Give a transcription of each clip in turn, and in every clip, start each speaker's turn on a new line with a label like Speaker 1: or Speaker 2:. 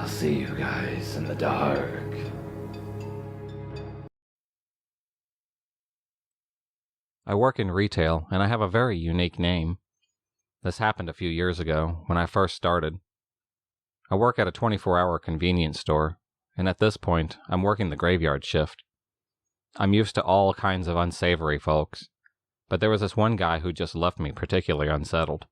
Speaker 1: see you guys in the dark.
Speaker 2: I work in retail, and I have a very unique name. This happened a few years ago, when I first started. I work at a 24-hour convenience store, and at this point, I'm working the graveyard shift. I'm used to all kinds of unsavory folks, but there was this one guy who just left me particularly unsettled.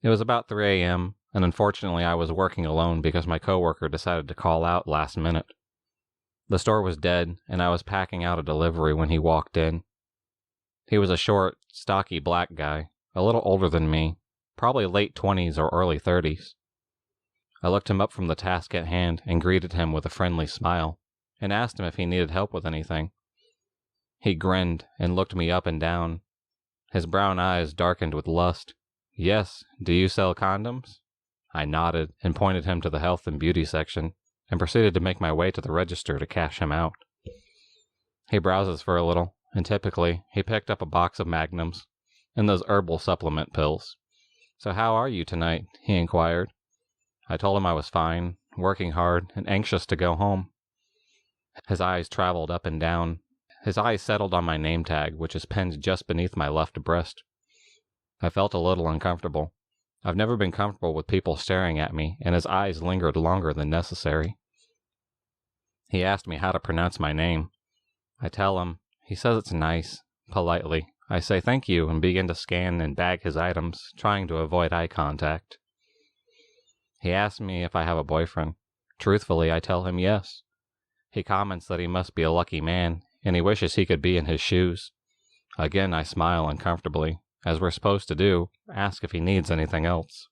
Speaker 2: It was about 3 a.m., and unfortunately I was working alone because my coworker decided to call out last minute. The store was dead, and I was packing out a delivery when he walked in. He was a short, stocky black guy, a little older than me, probably late 20s or early 30s. I looked him up from the task at hand and greeted him with a friendly smile, and asked him if he needed help with anything. He grinned and looked me up and down. His brown eyes darkened with lust. "Yes, do you sell condoms?" I nodded and pointed him to the health and beauty section, and proceeded to make my way to the register to cash him out. He browses for a little, and typically, he picked up a box of Magnums and those herbal supplement pills. "So how are you tonight?" he inquired. I told him I was fine, working hard, and anxious to go home. His eyes traveled up and down. His eyes settled on my name tag, which is pinned just beneath my left breast. I felt a little uncomfortable. I've never been comfortable with people staring at me, and his eyes lingered longer than necessary. He asked me how to pronounce my name. I tell him. He says it's nice. Politely, I say thank you and begin to scan and bag his items, trying to avoid eye contact. He asks me if I have a boyfriend. Truthfully, I tell him yes. He comments that he must be a lucky man, and he wishes he could be in his shoes. Again, I smile uncomfortably, as we're supposed to do, ask if he needs anything else.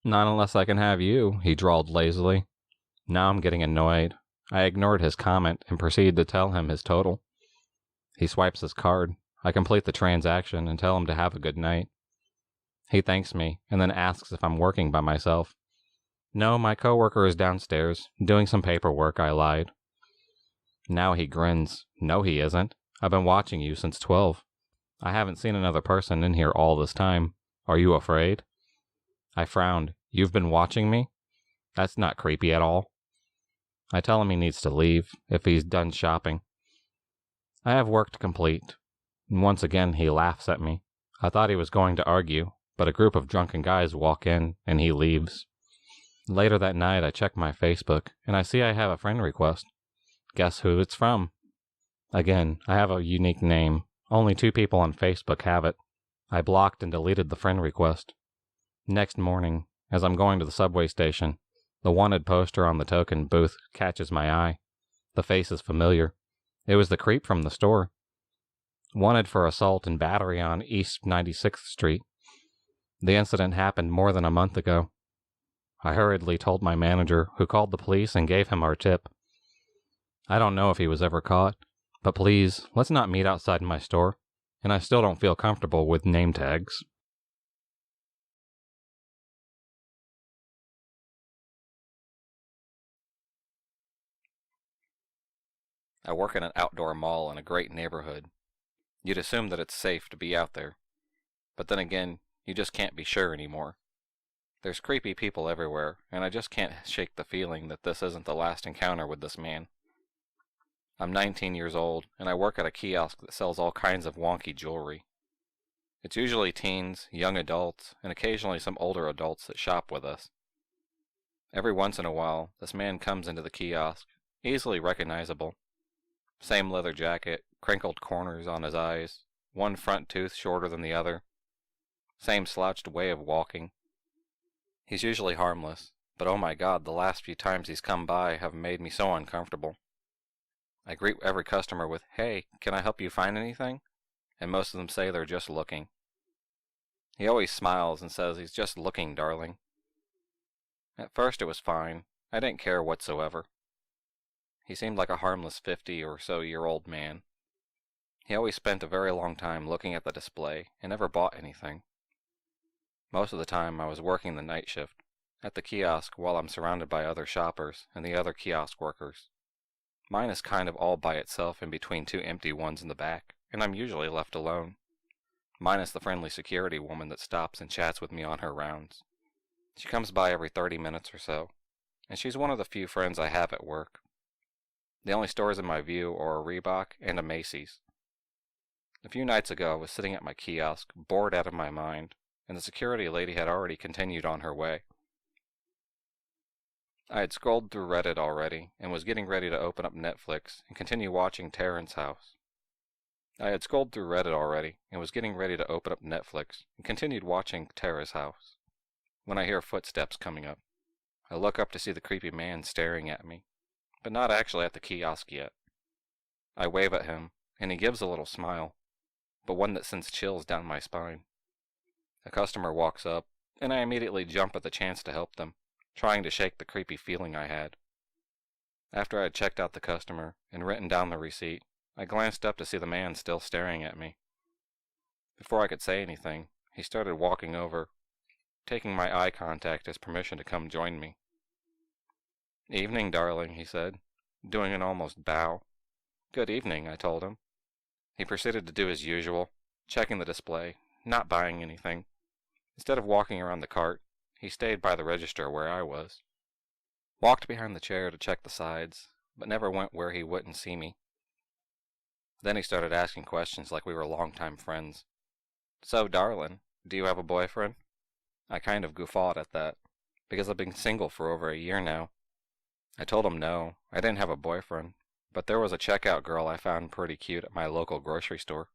Speaker 2: "Not unless I can have you," he drawled lazily. Now I'm getting annoyed. I ignored his comment and proceeded to tell him his total. He swipes his card. I complete the transaction and tell him to have a good night. He thanks me and then asks if I'm working by myself. "No, my coworker is downstairs, doing some paperwork," I lied. Now he grins. "No, he isn't. I've been watching you since 12. I haven't seen another person in here all this time. Are you afraid?" I frowned. "You've been watching me? That's not creepy at all." I tell him he needs to leave, if he's done shopping. I have work to complete. And once again he laughs at me. I thought he was going to argue, but a group of drunken guys walk in, and he leaves. Later that night I check my Facebook, and I see I have a friend request. Guess who it's from? Again, I have a unique name. Only 2 people on Facebook have it. I blocked and deleted the friend request. Next morning, as I'm going to the subway station, the wanted poster on the token booth catches my eye. The face is familiar. It was the creep from the store. Wanted for assault and battery on East 96th Street. The incident happened more than a month ago. I hurriedly told my manager, who called the police and gave him our tip. I don't know if he was ever caught, but please, let's not meet outside my store, and I still don't feel comfortable with name tags. I work in an outdoor mall in a great neighborhood. You'd assume that it's safe to be out there. But then again, you just can't be sure anymore. There's creepy people everywhere, and I just can't shake the feeling that this isn't the last encounter with this man. I'm 19 years old, and I work at a kiosk that sells all kinds of wonky jewelry. It's usually teens, young adults, and occasionally some older adults that shop with us. Every once in a while, this man comes into the kiosk, easily recognizable. Same leather jacket, crinkled corners on his eyes, one front tooth shorter than the other. Same slouched way of walking. He's usually harmless, but oh my God, the last few times he's come by have made me so uncomfortable. I greet every customer with, "Hey, can I help you find anything?" And most of them say they're just looking. He always smiles and says he's just looking, darling. At first it was fine. I didn't care whatsoever. He seemed like a harmless 50 or so year old man. He always spent a very long time looking at the display and never bought anything. Most of the time I was working the night shift at the kiosk while I'm surrounded by other shoppers and the other kiosk workers. Mine is kind of all by itself in between 2 empty ones in the back, and I'm usually left alone. Minus the friendly security woman that stops and chats with me on her rounds. She comes by every 30 minutes or so, and she's one of the few friends I have at work. The only stores in my view are a Reebok and a Macy's. A few nights ago, I was sitting at my kiosk, bored out of my mind, and the security lady had already continued on her way. I had scrolled through Reddit already, and was getting ready to open up Netflix and continue watching Terrence's House. When I hear footsteps coming up. I look up to see the creepy man staring at me, but not actually at the kiosk yet. I wave at him, and he gives a little smile, but one that sends chills down my spine. A customer walks up, and I immediately jump at the chance to help them, trying to shake the creepy feeling I had. After I had checked out the customer and written down the receipt, I glanced up to see the man still staring at me. Before I could say anything, he started walking over, taking my eye contact as permission to come join me. "Evening, darling," he said, doing an almost bow. "Good evening," I told him. He proceeded to do his usual, checking the display, not buying anything. Instead of walking around the cart, he stayed by the register where I was. Walked behind the chair to check the sides, but never went where he wouldn't see me. Then he started asking questions like we were longtime friends. "So, darling, do you have a boyfriend?" I kind of guffawed at that, because I've been single for over a year now. I told him no, I didn't have a boyfriend, but there was a checkout girl I found pretty cute at my local grocery store.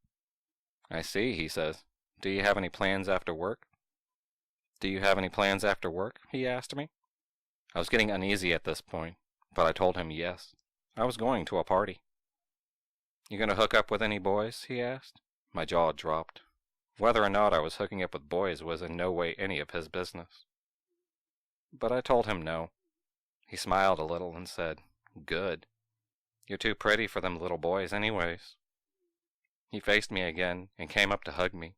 Speaker 2: "I see," he says. Do you have any plans after work?" He asked me. I was getting uneasy at this point, but I told him yes. I was going to a party. "You gonna hook up with any boys?" he asked. My jaw dropped. Whether or not I was hooking up with boys was in no way any of his business. But I told him no. He smiled a little and said, "Good. You're too pretty for them little boys anyways." He faced me again and came up to hug me.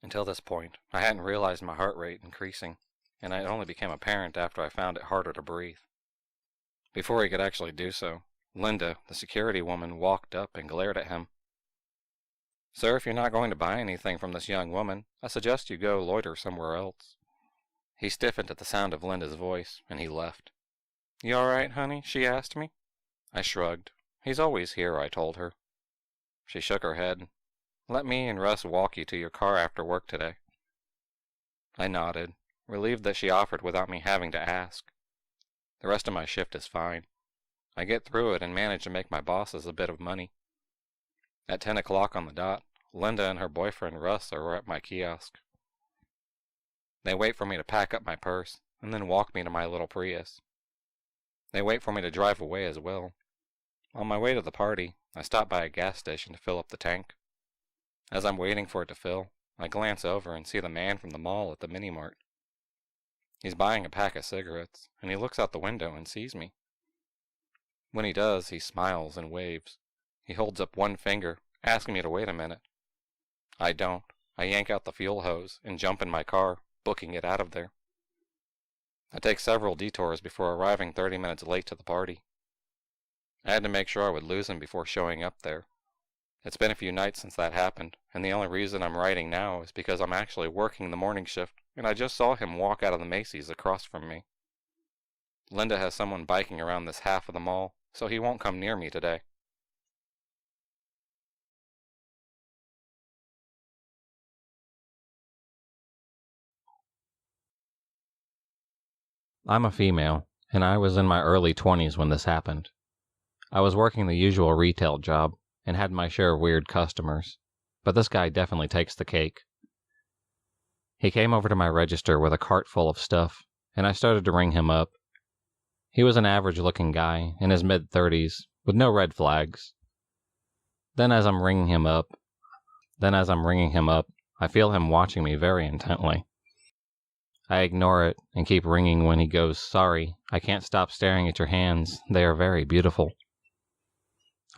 Speaker 2: Until this point, I hadn't realized my heart rate increasing, and it only became apparent after I found it harder to breathe. Before he could actually do so, Linda, the security woman, walked up and glared at him. "Sir, if you're not going to buy anything from this young woman, I suggest you go loiter somewhere else." He stiffened at the sound of Linda's voice, and he left. "You all right, honey?" she asked me. I shrugged. "He's always here," I told her. She shook her head. "Let me and Russ walk you to your car after work today." I nodded, relieved that she offered without me having to ask. The rest of my shift is fine. I get through it and manage to make my bosses a bit of money. At 10 o'clock on the dot, Linda and her boyfriend Russ are at my kiosk. They wait for me to pack up my purse, and then walk me to my little Prius. They wait for me to drive away as well. On my way to the party, I stop by a gas station to fill up the tank. As I'm waiting for it to fill, I glance over and see the man from the mall at the mini-mart. He's buying a pack of cigarettes, and he looks out the window and sees me. When he does, he smiles and waves. He holds up one finger, asking me to wait a minute. I don't. I yank out the fuel hose and jump in my car, booking it out of there. I take several detours before arriving 30 minutes late to the party. I had to make sure I would lose him before showing up there. It's been a few nights since that happened, and the only reason I'm writing now is because I'm actually working the morning shift, and I just saw him walk out of the Macy's across from me. Linda has someone biking around this half of the mall, so he won't come near me today. I'm a female, and I was in my early 20s when this happened. I was working the usual retail job, and had my share of weird customers, but this guy definitely takes the cake. He came over to my register with a cart full of stuff, and I started to ring him up. He was an average-looking guy, in his mid-30s, with no red flags. Then as I'm ringing him up, I feel him watching me very intently. I ignore it and keep ringing when he goes, "Sorry, I can't stop staring at your hands. They are very beautiful."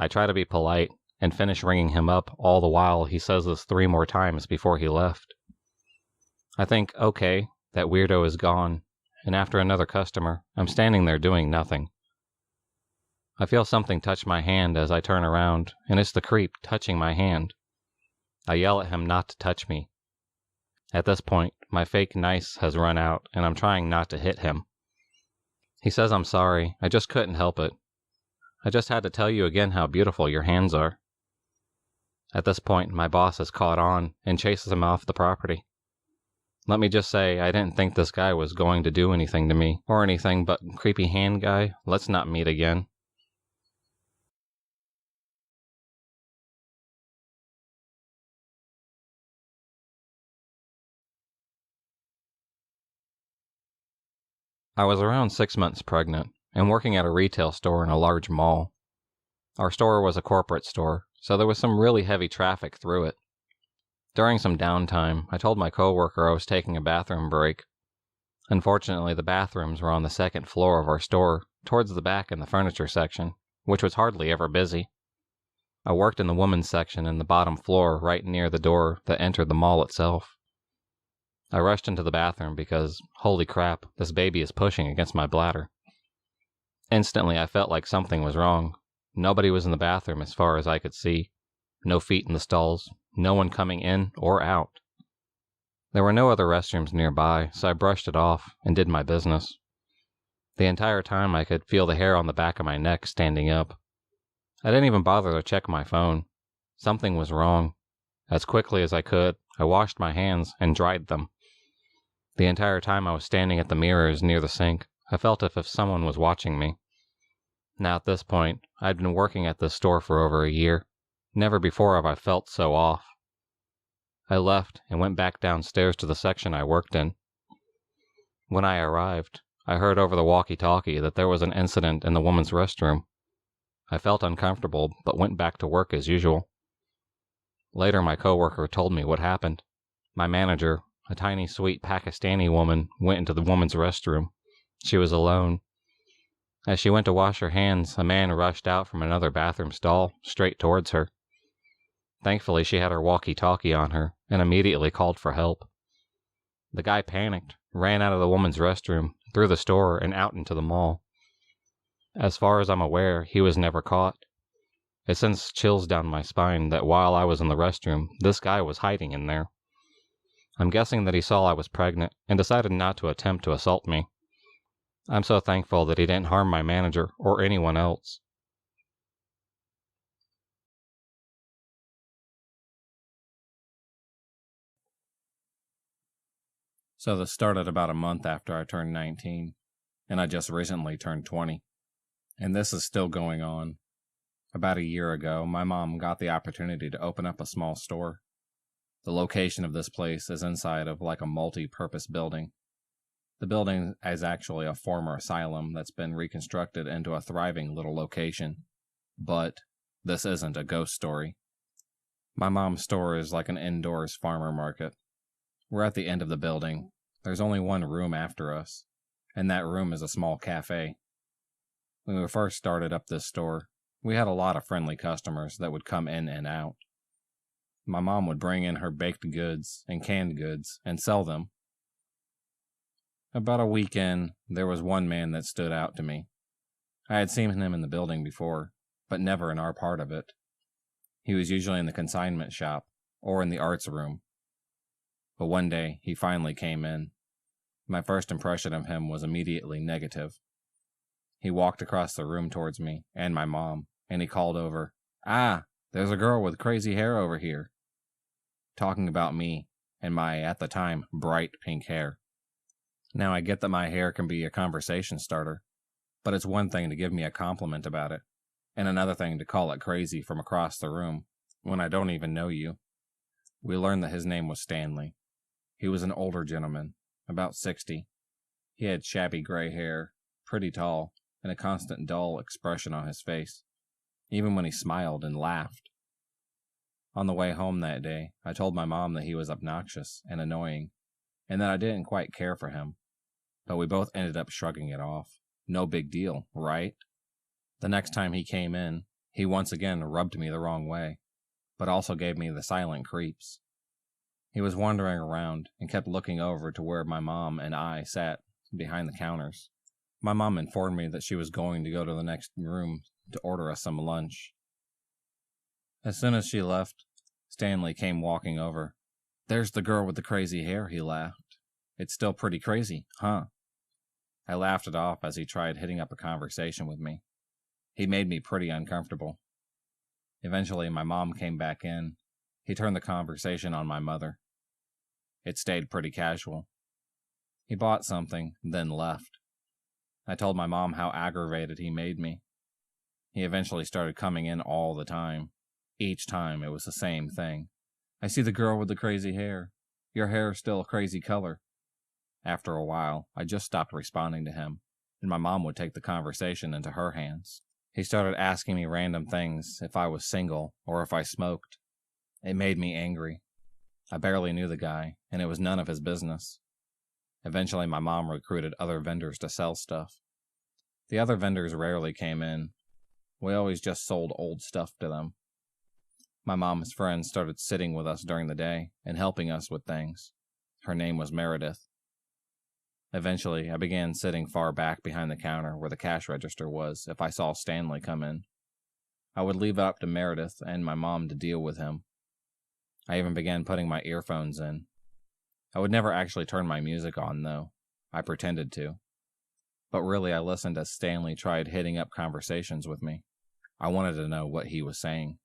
Speaker 2: I try to be polite and finish ringing him up, all the while he says this 3 more times before he left. I think, okay, that weirdo is gone, and after another customer, I'm standing there doing nothing. I feel something touch my hand as I turn around, and it's the creep touching my hand. I yell at him not to touch me. At this point, my fake nice has run out, and I'm trying not to hit him. He says I'm sorry. I just couldn't help it. I just had to tell you again how beautiful your hands are. At this point, my boss has caught on and chases him off the property. Let me just say, I didn't think this guy was going to do anything to me, or anything but creepy hand guy, let's not meet again. I was around 6 months pregnant and working at a retail store in a large mall. Our store was a corporate store, so there was some really heavy traffic through it. During some downtime, I told my coworker I was taking a bathroom break. Unfortunately, the bathrooms were on the second floor of our store, towards the back in the furniture section, which was hardly ever busy. I worked in the women's section in the bottom floor right near the door that entered the mall itself. I rushed into the bathroom because, holy crap, this baby is pushing against my bladder. Instantly, I felt like something was wrong. Nobody was in the bathroom as far as I could see. No feet in the stalls, no one coming in or out. There were no other restrooms nearby, so I brushed it off and did my business. The entire time I could feel the hair on the back of my neck standing up. I didn't even bother to check my phone. Something was wrong. As quickly as I could, I washed my hands and dried them. The entire time I was standing at the mirrors near the sink, I felt as if someone was watching me. Now at this point, I'd been working at this store for over a year. Never before have I felt so off. I left and went back downstairs to the section I worked in. When I arrived, I heard over the walkie-talkie that there was an incident in the woman's restroom. I felt uncomfortable, but went back to work as usual. Later, my coworker told me what happened. My manager, a tiny, sweet Pakistani woman, went into the woman's restroom. She was alone. As she went to wash her hands, a man rushed out from another bathroom stall, straight towards her. Thankfully, she had her walkie-talkie on her, and immediately called for help. The guy panicked, ran out of the woman's restroom, through the store, and out into the mall. As far as I'm aware, he was never caught. It sends chills down my spine that while I was in the restroom, this guy was hiding in there. I'm guessing that he saw I was pregnant and decided not to attempt to assault me. I'm so thankful that he didn't harm my manager or anyone else. So this started about a month after I turned 19, and I just recently turned 20. And this is still going on. About a year ago, my mom got the opportunity to open up a small store. The location of this place is inside of like a multi-purpose building. The building is actually a former asylum that's been reconstructed into a thriving little location. But this isn't a ghost story. My mom's store is like an indoors farmer market. We're at the end of the building. There's only one room after us, and that room is a small cafe. When we first started up this store, we had a lot of friendly customers that would come in and out. My mom would bring in her baked goods and canned goods and sell them. About a week in, there was one man that stood out to me. I had seen him in the building before, but never in our part of it. He was usually in the consignment shop or in the arts room. But one day, he finally came in. My first impression of him was immediately negative. He walked across the room towards me and my mom, and he called over, "Ah, there's a girl with crazy hair over here," talking about me and my, at the time, bright pink hair. Now, I get that my hair can be a conversation starter, but it's one thing to give me a compliment about it, and another thing to call it crazy from across the room when I don't even know you. We learned that his name was Stanley. He was an older gentleman, about 60. He had shabby gray hair, pretty tall, and a constant dull expression on his face, even when he smiled and laughed. On the way home that day, I told my mom that he was obnoxious and annoying, and that I didn't quite care for him, but we both ended up shrugging it off. No big deal, right? The next time he came in, he once again rubbed me the wrong way, but also gave me the silent creeps. He was wandering around and kept looking over to where my mom and I sat behind the counters. My mom informed me that she was going to go to the next room to order us some lunch. As soon as she left, Stanley came walking over. "There's the girl with the crazy hair," he laughed. "It's still pretty crazy, huh?" I laughed it off as he tried hitting up a conversation with me. He made me pretty uncomfortable. Eventually, my mom came back in. He turned the conversation on my mother. It stayed pretty casual. He bought something, then left. I told my mom how aggravated he made me. He eventually started coming in all the time. Each time, it was the same thing. I see the girl with the crazy hair. Your hair's still a crazy color. After a while, I just stopped responding to him, and my mom would take the conversation into her hands. He started asking me random things, if I was single or if I smoked. It made me angry. I barely knew the guy, and it was none of his business. Eventually, my mom recruited other vendors to sell stuff. The other vendors rarely came in. We always just sold old stuff to them. My mom's friends started sitting with us during the day and helping us with things. Her name was Meredith. Eventually, I began sitting far back behind the counter where the cash register was if I saw Stanley come in. I would leave it up to Meredith and my mom to deal with him. I even began putting my earphones in. I would never actually turn my music on, though. I pretended to. But really, I listened as Stanley tried hitting up conversations with me. I wanted to know what he was saying.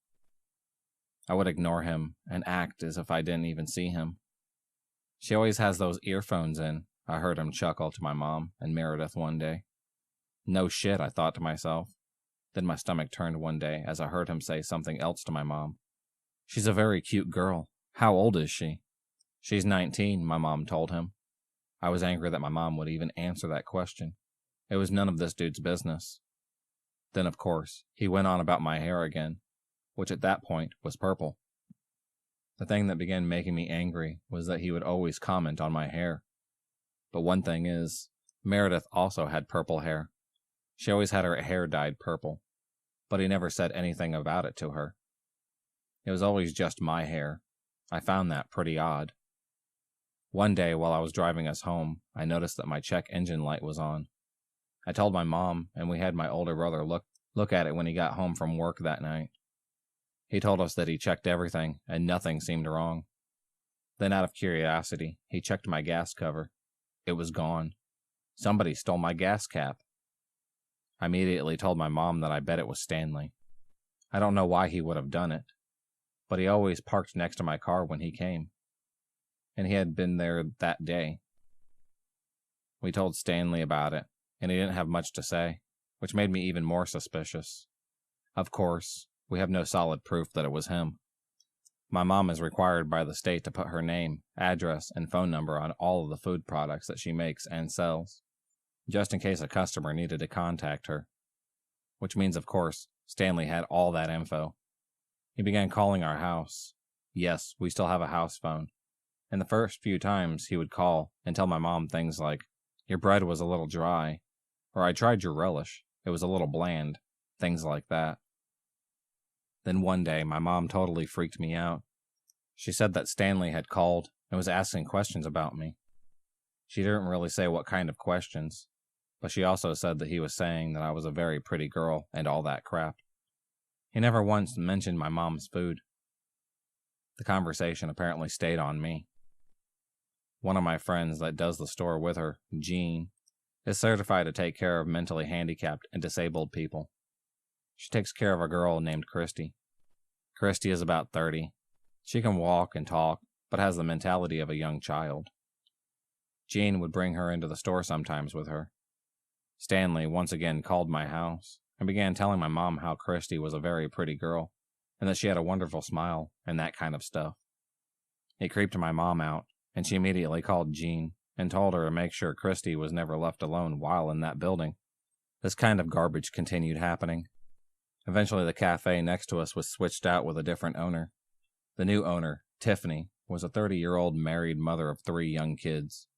Speaker 2: I would ignore him and act as if I didn't even see him. She always has those earphones in, I heard him chuckle to my mom and Meredith one day. No shit, I thought to myself. Then my stomach turned one day as I heard him say something else to my mom. She's a very cute girl. How old is she? She's 19, my mom told him. I was angry that my mom would even answer that question. It was none of this dude's business. Then, of course, he went on about my hair again, which at that point was purple. The thing that began making me angry was that he would always comment on my hair. But one thing is, Meredith also had purple hair. She always had her hair dyed purple, but he never said anything about it to her. It was always just my hair. I found that pretty odd. One day while I was driving us home, I noticed that my check engine light was on. I told my mom, and we had my older brother look at it when he got home from work that night. He told us that he checked everything, and nothing seemed wrong. Then out of curiosity, he checked my gas cover. It was gone. Somebody stole my gas cap. I immediately told my mom that I bet it was Stanley. I don't know why he would have done it, but he always parked next to my car when he came, and he had been there that day. We told Stanley about it, and he didn't have much to say, which made me even more suspicious. Of course, we have no solid proof that it was him. My mom is required by the state to put her name, address, and phone number on all of the food products that she makes and sells, just in case a customer needed to contact her. Which means, of course, Stanley had all that info. He began calling our house. Yes, we still have a house phone. And the first few times he would call and tell my mom things like, "Your bread was a little dry," or "I tried your relish. It was a little bland," things like that. Then one day, my mom totally freaked me out. She said that Stanley had called and was asking questions about me. She didn't really say what kind of questions, but she also said that he was saying that I was a very pretty girl and all that crap. He never once mentioned my mom's food. The conversation apparently stayed on me. One of my friends that does the store with her, Jean, is certified to take care of mentally handicapped and disabled people. She takes care of a girl named Christy. Christy is about 30. She can walk and talk, but has the mentality of a young child. Jean would bring her into the store sometimes with her. Stanley once again called my house and began telling my mom how Christy was a very pretty girl and that she had a wonderful smile and that kind of stuff. He creeped my mom out, and she immediately called Jean and told her to make sure Christy was never left alone while in that building. This kind of garbage continued happening. Eventually, the cafe next to us was switched out with a different owner. The new owner, Tiffany, was a 30-year-old married mother of 3 young kids.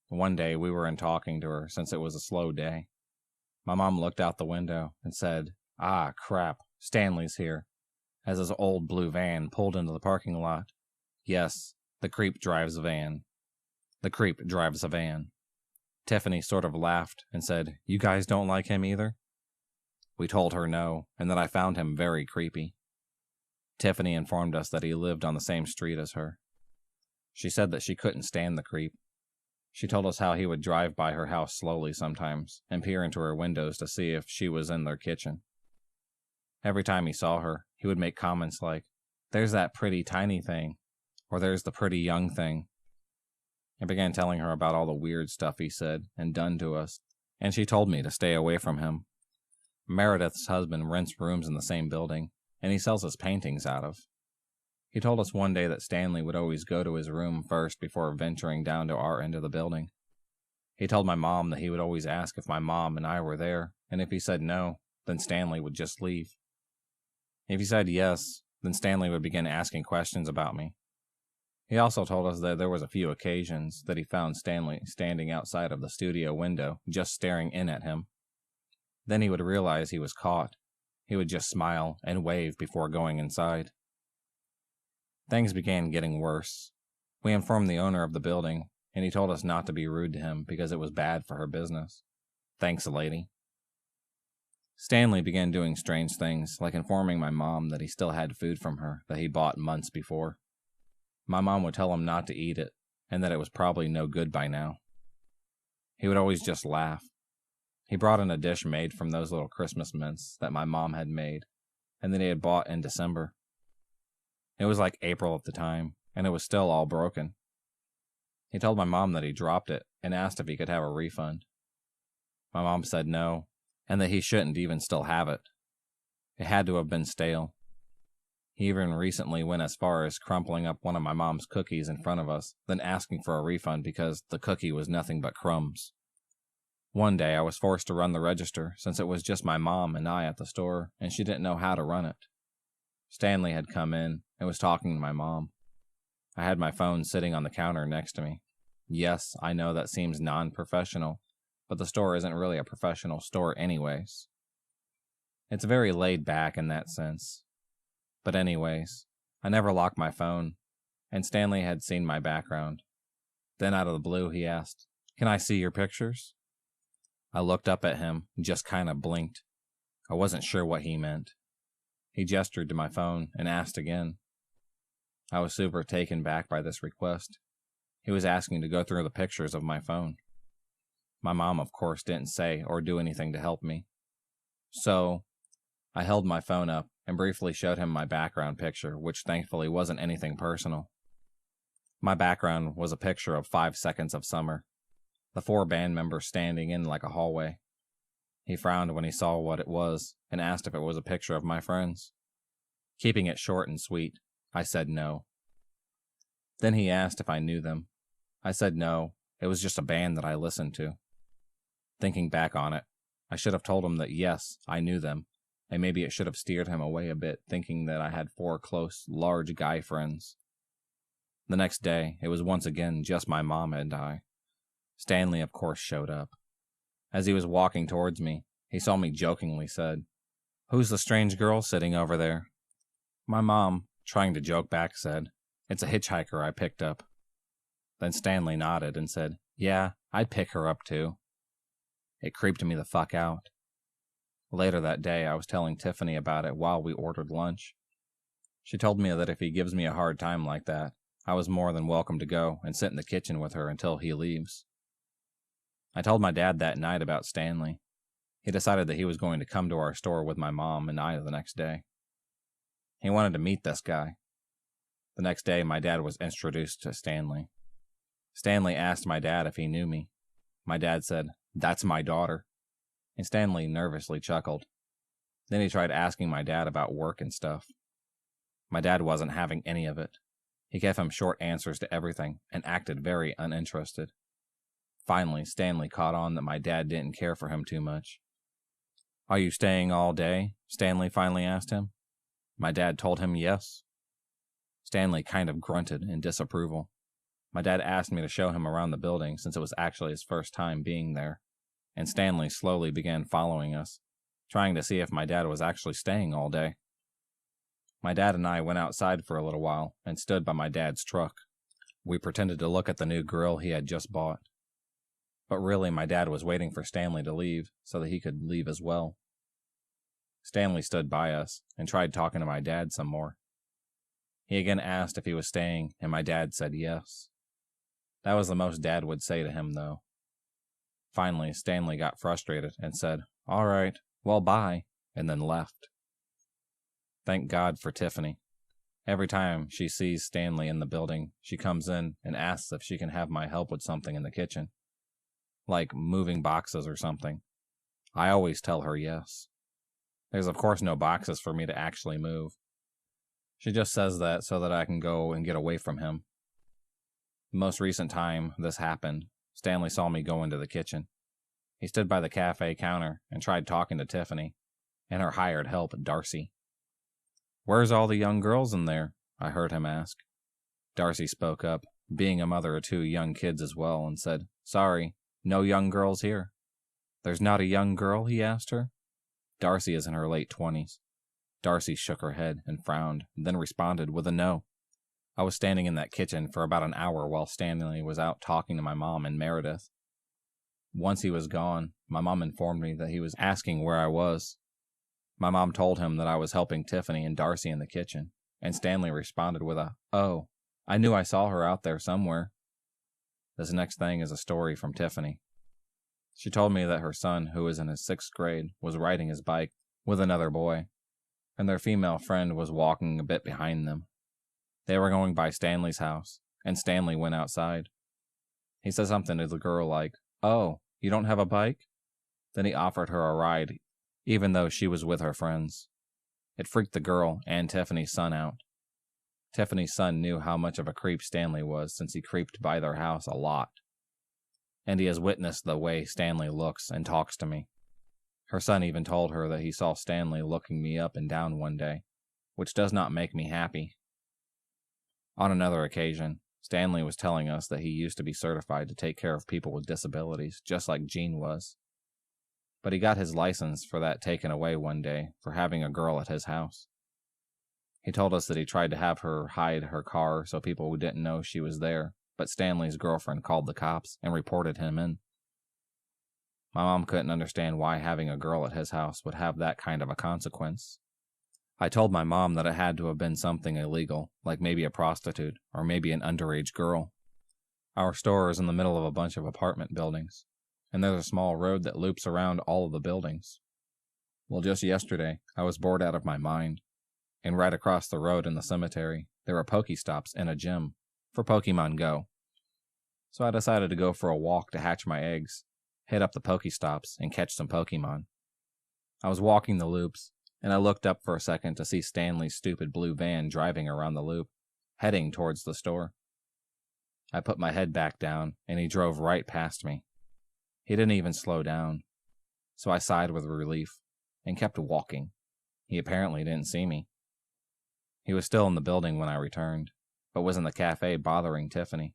Speaker 2: One day, we were in talking to her since it was a slow day. My mom looked out the window and said, "Ah, crap, Stanley's here," as his old blue van pulled into the parking lot. Yes, the creep drives a van. The creep drives a van. Tiffany sort of laughed and said, "You guys don't like him either?" We told her no, and that I found him very creepy. Tiffany informed us that he lived on the same street as her. She said that she couldn't stand the creep. She told us how he would drive by her house slowly sometimes and peer into her windows to see if she was in their kitchen. Every time he saw her, he would make comments like, "There's that pretty tiny thing," or "There's the pretty young thing." I began telling her about all the weird stuff he said and done to us, and she told me to stay away from him. Meredith's husband rents rooms in the same building, and he sells his paintings out of. He told us one day that Stanley would always go to his room first before venturing down to our end of the building. He told my mom that he would always ask if my mom and I were there, and if he said no, then Stanley would just leave. If he said yes, then Stanley would begin asking questions about me. He also told us that there was a few occasions that he found Stanley standing outside of the studio window, just staring in at him. Then he would realize he was caught. He would just smile and wave before going inside. Things began getting worse. We informed the owner of the building, and he told us not to be rude to him because it was bad for her business. Thanks, lady. Stanley began doing strange things, like informing my mom that he still had food from her that he bought months before. My mom would tell him not to eat it, and that it was probably no good by now. He would always just laugh. He brought in a dish made from those little Christmas mints that my mom had made, and that he had bought in December. It was like April at the time, and it was still all broken. He told my mom that he dropped it and asked if he could have a refund. My mom said no, and that he shouldn't even still have it. It had to have been stale. He even recently went as far as crumpling up one of my mom's cookies in front of us, then asking for a refund because the cookie was nothing but crumbs. One day I was forced to run the register since it was just my mom and I at the store, and she didn't know how to run it. Stanley had come in and was talking to my mom. I had my phone sitting on the counter next to me. Yes, I know that seems non-professional, but the store isn't really a professional store anyways. It's very laid back in that sense. But anyways, I never locked my phone, and Stanley had seen my background. Then out of the blue he asked, "Can I see your pictures?" I looked up at him and just kind of blinked. I wasn't sure what he meant. He gestured to my phone and asked again. I was super taken back by this request. He was asking to go through the pictures of my phone. My mom, of course, didn't say or do anything to help me. So, I held my phone up and briefly showed him my background picture, which thankfully wasn't anything personal. My background was a picture of 5 seconds of summer, the 4 band members standing in like a hallway. He frowned when he saw what it was and asked if it was a picture of my friends. Keeping it short and sweet, I said no. Then he asked if I knew them. I said no, it was just a band that I listened to. Thinking back on it, I should have told him that yes, I knew them, and maybe it should have steered him away a bit, thinking that I had 4 close, large guy friends. The next day, it was once again just my mom and I. Stanley, of course, showed up. As he was walking towards me, he saw me jokingly said, "Who's the strange girl sitting over there?" My mom, trying to joke back, said, "It's a hitchhiker I picked up." Then Stanley nodded and said, "Yeah, I'd pick her up too." It creeped me the fuck out. Later that day, I was telling Tiffany about it while we ordered lunch. She told me that if he gives me a hard time like that, I was more than welcome to go and sit in the kitchen with her until he leaves. I told my dad that night about Stanley. He decided that he was going to come to our store with my mom and I the next day. He wanted to meet this guy. The next day, my dad was introduced to Stanley. Stanley asked my dad if he knew me. My dad said, "That's my daughter." And Stanley nervously chuckled. Then he tried asking my dad about work and stuff. My dad wasn't having any of it. He gave him short answers to everything and acted very uninterested. Finally, Stanley caught on that my dad didn't care for him too much. "Are you staying all day?" Stanley finally asked him. My dad told him yes. Stanley kind of grunted in disapproval. My dad asked me to show him around the building since it was actually his first time being there, and Stanley slowly began following us, trying to see if my dad was actually staying all day. My dad and I went outside for a little while and stood by my dad's truck. We pretended to look at the new grill he had just bought. But really, my dad was waiting for Stanley to leave so that he could leave as well. Stanley stood by us and tried talking to my dad some more. He again asked if he was staying, and my dad said yes. That was the most Dad would say to him, though. Finally, Stanley got frustrated and said, "All right, well, bye," and then left. Thank God for Tiffany. Every time she sees Stanley in the building, she comes in and asks if she can have my help with something in the kitchen, like moving boxes or something. I always tell her yes. There's of course no boxes for me to actually move. She just says that so that I can go and get away from him. The most recent time this happened, Stanley saw me go into the kitchen. He stood by the cafe counter and tried talking to Tiffany and her hired help, Darcy. "Where's all the young girls in there?" I heard him ask. Darcy spoke up, being a mother of 2 young kids as well, and said, "Sorry, no young girls here." "There's not a young girl?" he asked her. Darcy is in her late 20s. Darcy shook her head and frowned, then responded with a no. I was standing in that kitchen for about an hour while Stanley was out talking to my mom and Meredith. Once he was gone, my mom informed me that he was asking where I was. My mom told him that I was helping Tiffany and Darcy in the kitchen, and Stanley responded with a, "Oh, I knew I saw her out there somewhere." This next thing is a story from Tiffany. She told me that her son, who was in his 6th grade, was riding his bike with another boy, and their female friend was walking a bit behind them. They were going by Stanley's house, and Stanley went outside. He said something to the girl like, "Oh, you don't have a bike?" Then he offered her a ride, even though she was with her friends. It freaked the girl and Tiffany's son out. Tiffany's son knew how much of a creep Stanley was since he creeped by their house a lot. And he has witnessed the way Stanley looks and talks to me. Her son even told her that he saw Stanley looking me up and down one day, which does not make me happy. On another occasion, Stanley was telling us that he used to be certified to take care of people with disabilities, just like Gene was. But he got his license for that taken away one day for having a girl at his house. He told us that he tried to have her hide her car so people didn't know she was there, but Stanley's girlfriend called the cops and reported him in. My mom couldn't understand why having a girl at his house would have that kind of a consequence. I told my mom that it had to have been something illegal, like maybe a prostitute or maybe an underage girl. Our store is in the middle of a bunch of apartment buildings, and there's a small road that loops around all of the buildings. Well, just yesterday, I was bored out of my mind, and right across the road in the cemetery, there were Pokestops and a gym for Pokemon Go. So I decided to go for a walk to hatch my eggs, hit up the Pokestops, and catch some Pokemon. I was walking the loops, and I looked up for a second to see Stanley's stupid blue van driving around the loop, heading towards the store. I put my head back down, and he drove right past me. He didn't even slow down, so I sighed with relief and kept walking. He apparently didn't see me. He was still in the building when I returned, but was in the cafe bothering Tiffany.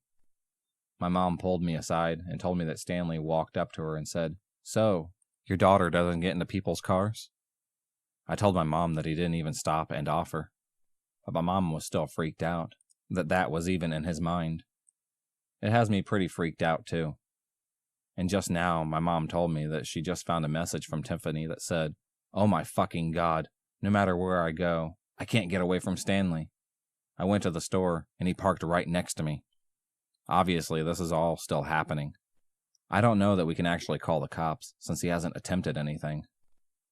Speaker 2: My mom pulled me aside and told me that Stanley walked up to her and said, "So, your daughter doesn't get into people's cars?" I told my mom that he didn't even stop and offer, but my mom was still freaked out that that was even in his mind. It has me pretty freaked out too. And just now, my mom told me that she just found a message from Tiffany that said, "Oh my fucking God, no matter where I go, I can't get away from Stanley. I went to the store, and he parked right next to me." Obviously, this is all still happening. I don't know that we can actually call the cops, since he hasn't attempted anything,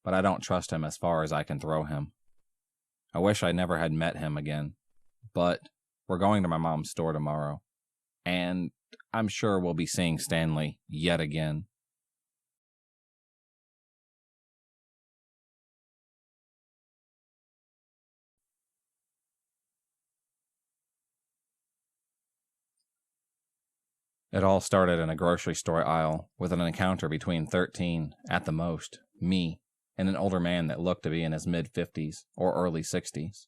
Speaker 2: but I don't trust him as far as I can throw him. I wish I never had met him again, but we're going to my mom's store tomorrow, and I'm sure we'll be seeing Stanley yet again. It all started in a grocery store aisle with an encounter between 13, at the most, me, and an older man that looked to be in his mid-50s or early 60s.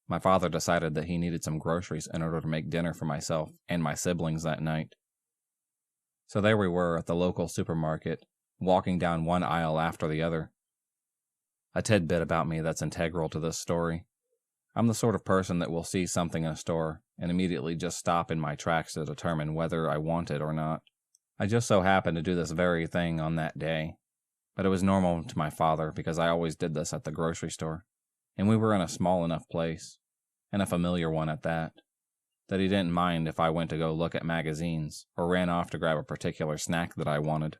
Speaker 2: My father decided that he needed some groceries in order to make dinner for myself and my siblings that night. So there we were at the local supermarket, walking down one aisle after the other. A tidbit about me that's integral to this story. I'm the sort of person that will see something in a store and immediately just stop in my tracks to determine whether I want it or not. I just so happened to do this very thing on that day, but it was normal to my father because I always did this at the grocery store, and we were in a small enough place, and a familiar one at that. that he didn't mind if I went to go look at magazines or ran off to grab a particular snack that I wanted.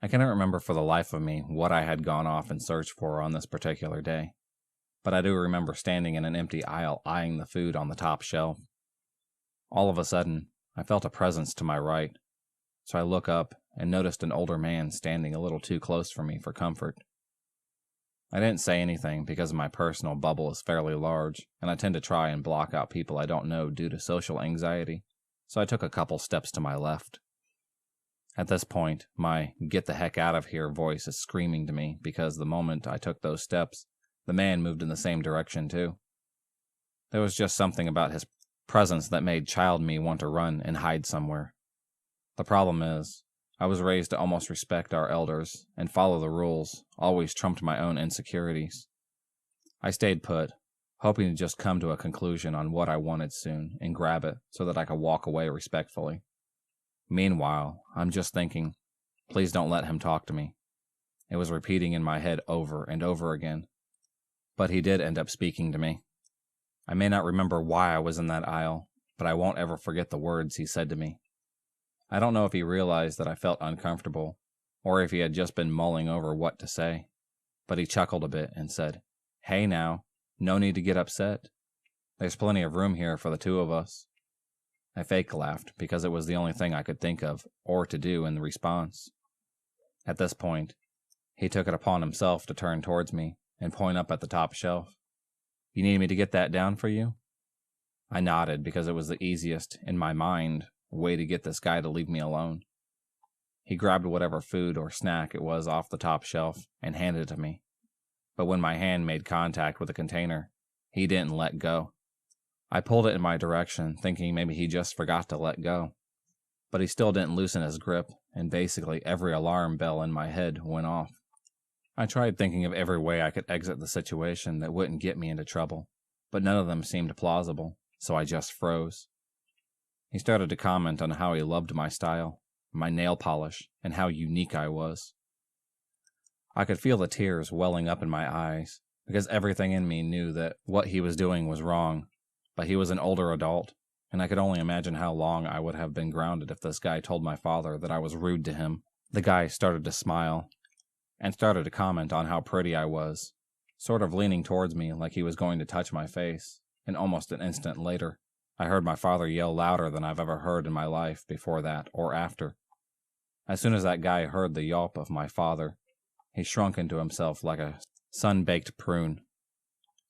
Speaker 2: I cannot remember for the life of me what I had gone off in search for on this particular day, but I do remember standing in an empty aisle eyeing the food on the top shelf. All of a sudden, I felt a presence to my right, so I look up and noticed an older man standing a little too close for me for comfort. I didn't say anything because my personal bubble is fairly large, and I tend to try and block out people I don't know due to social anxiety, so I took a couple steps to my left. At this point, my "get the heck out of here" voice is screaming to me because the moment I took those steps, the man moved in the same direction too. There was just something about his presence that made child me want to run and hide somewhere. The problem is, I was raised to almost respect our elders and follow the rules, always trumped my own insecurities. I stayed put, hoping to just come to a conclusion on what I wanted soon and grab it so that I could walk away respectfully. Meanwhile, I'm just thinking, please don't let him talk to me. It was repeating in my head over and over again. But he did end up speaking to me. I may not remember why I was in that aisle, but I won't ever forget the words he said to me. I don't know if he realized that I felt uncomfortable, or if he had just been mulling over what to say, but he chuckled a bit and said, "Hey now, no need to get upset. There's plenty of room here for the two of us." I fake laughed because it was the only thing I could think of or to do in response. At this point, he took it upon himself to turn towards me and point up at the top shelf. "You need me to get that down for you?" I nodded because it was the easiest, in my mind, way to get this guy to leave me alone. He grabbed whatever food or snack it was off the top shelf and handed it to me. But when my hand made contact with the container, he didn't let go. I pulled it in my direction, thinking maybe he just forgot to let go. But he still didn't loosen his grip, and basically every alarm bell in my head went off. I tried thinking of every way I could exit the situation that wouldn't get me into trouble, but none of them seemed plausible, so I just froze. He started to comment on how he loved my style, my nail polish, and how unique I was. I could feel the tears welling up in my eyes, because everything in me knew that what he was doing was wrong, but he was an older adult, and I could only imagine how long I would have been grounded if this guy told my father that I was rude to him. The guy started to smile, and started to comment on how pretty I was, sort of leaning towards me like he was going to touch my face, and almost an instant later, I heard my father yell louder than I've ever heard in my life before that or after. As soon as that guy heard the yelp of my father, he shrunk into himself like a sun-baked prune.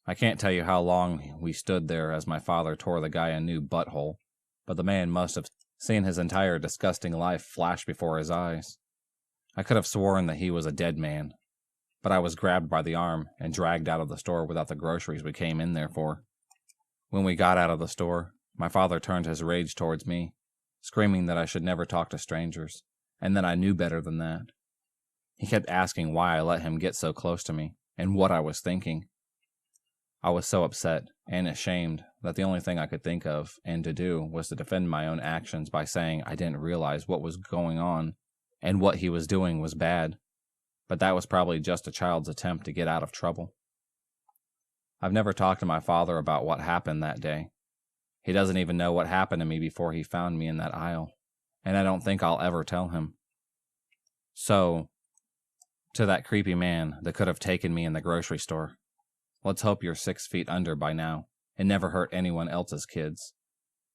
Speaker 2: I can't tell you how long we stood there as my father tore the guy a new butthole, but the man must have seen his entire disgusting life flash before his eyes. I could have sworn that he was a dead man, but I was grabbed by the arm and dragged out of the store without the groceries we came in there for. When we got out of the store, my father turned his rage towards me, screaming that I should never talk to strangers, and that I knew better than that. He kept asking why I let him get so close to me, and what I was thinking. I was so upset and ashamed that the only thing I could think of and to do was to defend my own actions by saying I didn't realize what was going on, and what he was doing was bad, but that was probably just a child's attempt to get out of trouble. I've never talked to my father about what happened that day. He doesn't even know what happened to me before he found me in that aisle, and I don't think I'll ever tell him. So, to that creepy man that could have taken me in the grocery store, let's hope you're 6 feet under by now and never hurt anyone else's kids,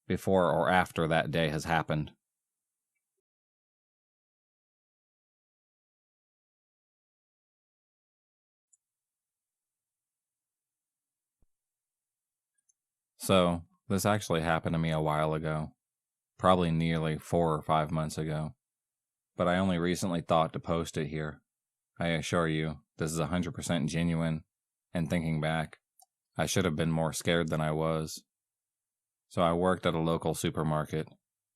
Speaker 2: before or after that day has happened. So, this actually happened to me a while ago, probably nearly 4 or 5 months ago, but I only recently thought to post it here. I assure you, this is 100% genuine, and thinking back, I should have been more scared than I was. So I worked at a local supermarket.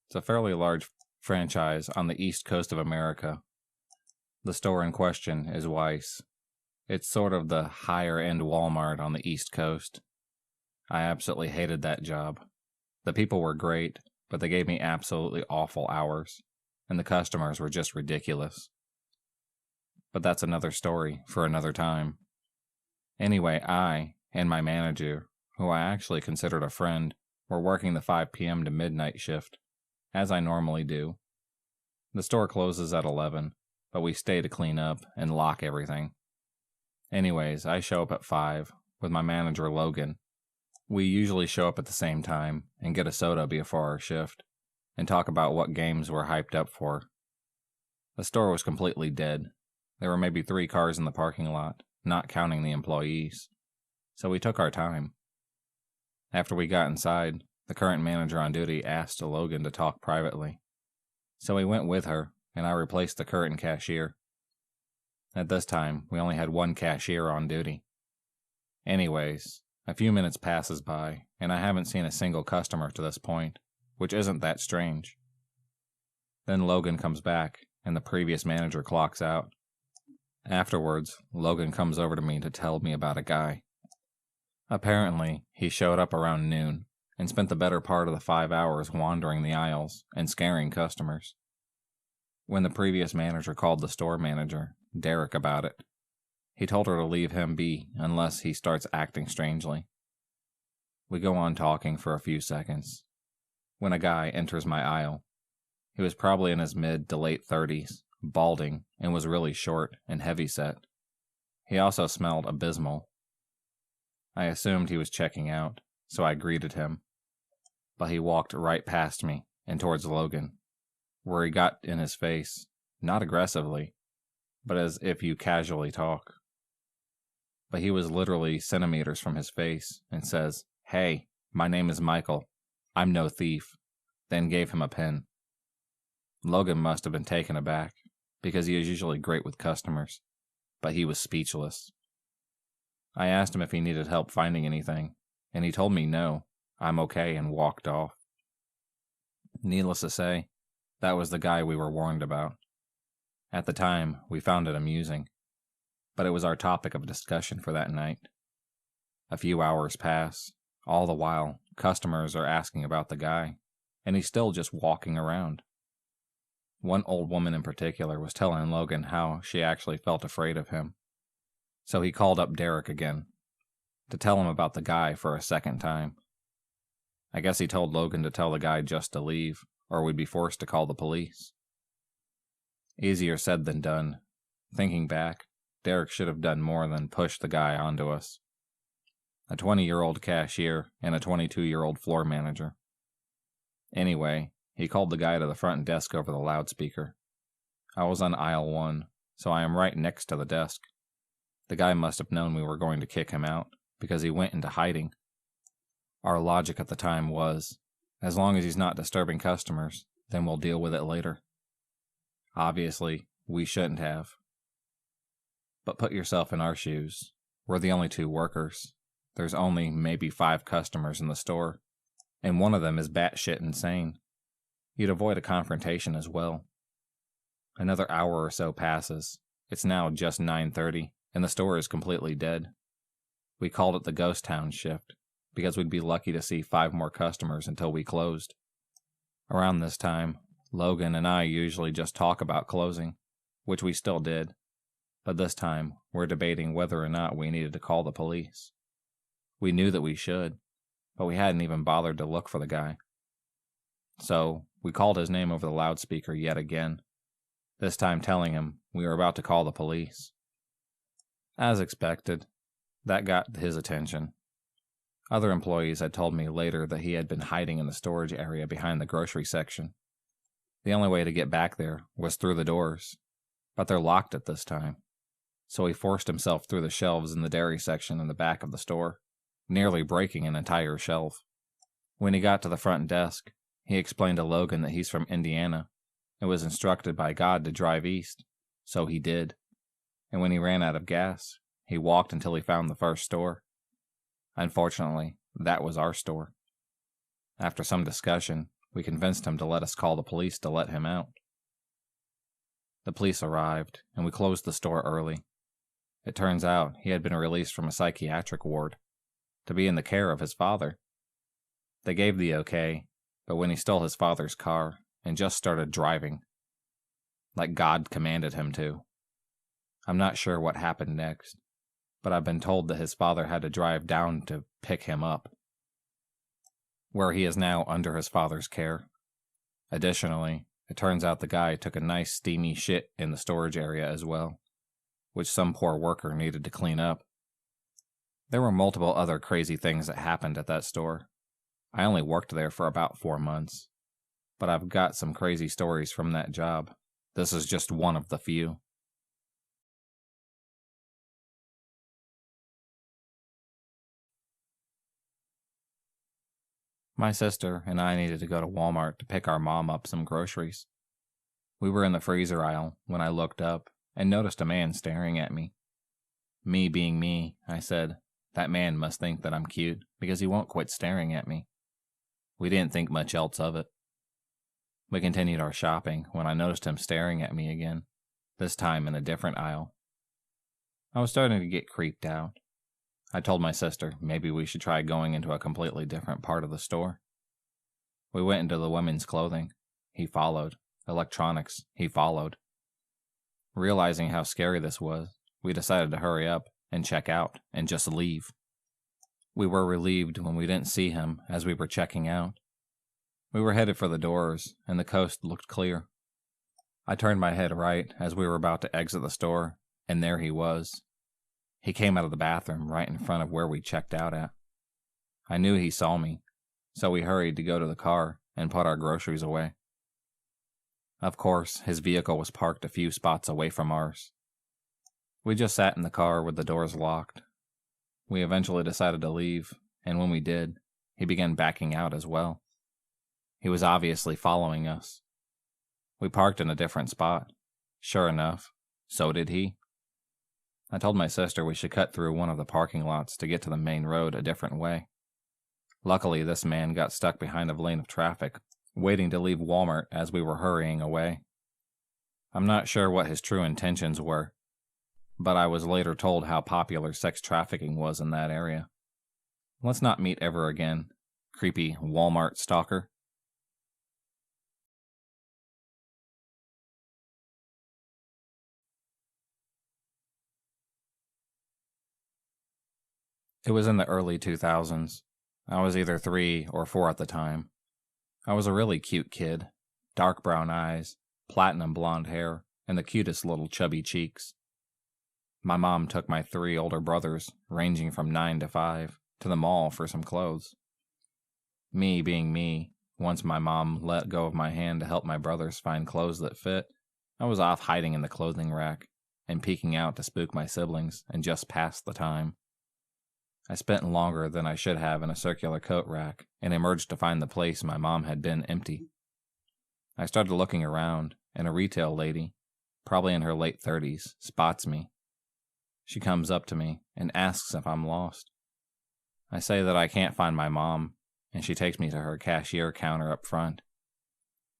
Speaker 2: It's a fairly large franchise on the east coast of America. The store in question is Weiss. It's sort of the higher-end Walmart on the east coast. I absolutely hated that job. The people were great, but they gave me absolutely awful hours, and the customers were just ridiculous. But that's another story for another time. Anyway, I and my manager, who I actually considered a friend, We're working the 5 p.m. to midnight shift, as I normally do. The store closes at 11, but we stay to clean up and lock everything. Anyways, I show up at 5 with my manager Logan. We usually show up at the same time and get a soda before our shift and talk about what games we're hyped up for. The store was completely dead. There were maybe 3 cars in the parking lot, not counting the employees. So we took our time. After we got inside, the current manager on duty asked Logan to talk privately. So we went with her, and I replaced the current cashier. At this time, we only had 1 cashier on duty. Anyways, a few minutes passes by, and I haven't seen a single customer to this point, which isn't that strange. Then Logan comes back, and the previous manager clocks out. Afterwards, Logan comes over to me to tell me about a guy. Apparently, he showed up around noon, and spent the better part of the 5 hours wandering the aisles and scaring customers. When the previous manager called the store manager, Derek, about it, he told her to leave him be unless he starts acting strangely. We go on talking for a few seconds, when a guy enters my aisle. He was probably in his mid to late 30s, balding, and was really short and heavy-set. He also smelled abysmal. I assumed he was checking out, so I greeted him. But he walked right past me and towards Logan, where he got in his face, not aggressively, but as if you casually talk. But he was literally centimeters from his face and says, "Hey, my name is Michael. I'm no thief," then gave him a pen. Logan must have been taken aback, because he is usually great with customers, but he was speechless. I asked him if he needed help finding anything, and he told me no, I'm okay, and walked off. Needless to say, that was the guy we were warned about. At the time, we found it amusing, but it was our topic of discussion for that night. A few hours pass. All the while, customers are asking about the guy, and he's still just walking around. One old woman in particular was telling Logan how she actually felt afraid of him. So he called up Derek again, to tell him about the guy for a second time. I guess he told Logan to tell the guy just to leave, or we'd be forced to call the police. Easier said than done. Thinking back, Derek should have done more than push the guy onto us. A 20-year-old cashier and a 22-year-old floor manager. Anyway, he called the guy to the front desk over the loudspeaker. I was on aisle 1, so I am right next to the desk. The guy must have known we were going to kick him out, because he went into hiding. Our logic at the time was, as long as he's not disturbing customers, then we'll deal with it later. Obviously, we shouldn't have. But put yourself in our shoes. We're the only 2 workers. There's only maybe 5 customers in the store, and one of them is batshit insane. You'd avoid a confrontation as well. Another hour or so passes. It's now just 9:30, and the store is completely dead. We called it the ghost town shift, because we'd be lucky to see 5 more customers until we closed. Around this time, Logan and I usually just talk about closing, which we still did, but this time we're debating whether or not we needed to call the police. We knew that we should, but we hadn't even bothered to look for the guy. So, we called his name over the loudspeaker yet again, this time telling him we were about to call the police. As expected, that got his attention. Other employees had told me later that he had been hiding in the storage area behind the grocery section. The only way to get back there was through the doors, but they're locked at this time. So he forced himself through the shelves in the dairy section in the back of the store, nearly breaking an entire shelf. When he got to the front desk, he explained to Logan that he's from Indiana and was instructed by God to drive east, so he did. And when he ran out of gas, he walked until he found the first store. Unfortunately, that was our store. After some discussion, we convinced him to let us call the police to let him out. The police arrived, and we closed the store early. It turns out he had been released from a psychiatric ward to be in the care of his father. They gave the okay, but when he stole his father's car and just started driving, like God commanded him to. I'm not sure what happened next, but I've been told that his father had to drive down to pick him up. where he is now under his father's care. Additionally, it turns out the guy took a nice steamy shit in the storage area as well, which some poor worker needed to clean up. There were multiple other crazy things that happened at that store. I only worked there for about 4 months, but I've got some crazy stories from that job. This is just one of the few. My sister and I needed to go to Walmart to pick our mom up some groceries. We were in the freezer aisle when I looked up and noticed a man staring at me. Me being me, I said, "That man must think that I'm cute because he won't quit staring at me." We didn't think much else of it. We continued our shopping when I noticed him staring at me again, this time in a different aisle. I was starting to get creeped out. I told my sister maybe we should try going into a completely different part of the store. We went into the women's clothing. He followed. Electronics. He followed. Realizing how scary this was, we decided to hurry up and check out and just leave. We were relieved when we didn't see him as we were checking out. We were headed for the doors, and the coast looked clear. I turned my head right as we were about to exit the store, and there he was. He came out of the bathroom right in front of where we checked out at. I knew he saw me, so we hurried to go to the car and put our groceries away. Of course, his vehicle was parked a few spots away from ours. We just sat in the car with the doors locked. We eventually decided to leave, and when we did, he began backing out as well. He was obviously following us. We parked in a different spot. Sure enough, so did he. I told my sister we should cut through one of the parking lots to get to the main road a different way. Luckily, this man got stuck behind a lane of traffic, waiting to leave Walmart as we were hurrying away. I'm not sure what his true intentions were, but I was later told how popular sex trafficking was in that area. Let's not meet ever again, creepy Walmart stalker. It was in the early 2000s. I was either 3 or 4 at the time. I was a really cute kid, dark brown eyes, platinum blonde hair, and the cutest little chubby cheeks. My mom took my 3 older brothers, ranging from 9 to 5, to the mall for some clothes. Me being me, once my mom let go of my hand to help my brothers find clothes that fit, I was off hiding in the clothing rack and peeking out to spook my siblings and just pass the time. I spent longer than I should have in a circular coat rack and emerged to find the place my mom had been empty. I started looking around, and a retail lady, probably in her late 30s, spots me. She comes up to me and asks if I'm lost. I say that I can't find my mom, and she takes me to her cashier counter up front.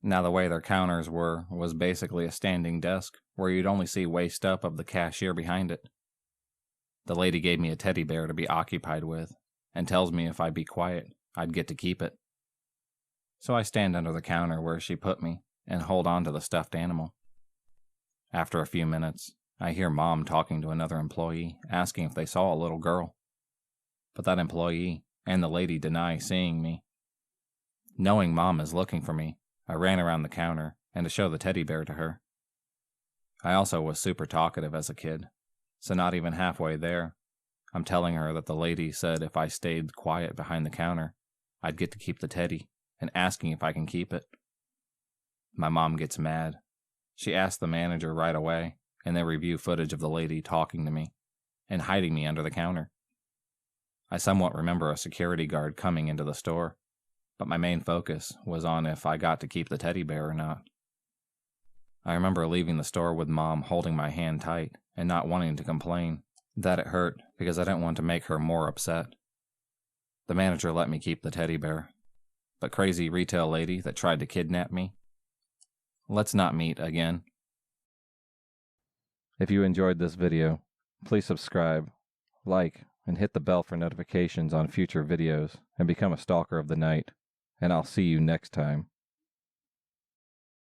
Speaker 2: Now, the way their counters were was basically a standing desk where you'd only see waist up of the cashier behind it. The lady gave me a teddy bear to be occupied with, and tells me if I'd be quiet, I'd get to keep it. So I stand under the counter where she put me, and hold on to the stuffed animal. After a few minutes, I hear Mom talking to another employee, asking if they saw a little girl. But that employee and the lady deny seeing me. Knowing Mom is looking for me, I ran around the counter, and to show the teddy bear to her. I also was super talkative as a kid. So not even halfway there, I'm telling her that the lady said if I stayed quiet behind the counter, I'd get to keep the teddy, and asking if I can keep it. My mom gets mad. She asks the manager right away, and they review footage of the lady talking to me, and hiding me under the counter. I somewhat remember a security guard coming into the store, but my main focus was on if I got to keep the teddy bear or not. I remember leaving the store with Mom holding my hand tight and not wanting to complain that it hurt because I didn't want to make her more upset. The manager let me keep the teddy bear, but crazy retail lady that tried to kidnap me, let's not meet again. If you enjoyed this video, please subscribe, like, and hit the bell for notifications on future videos and become a stalker of the night, and I'll see you next time.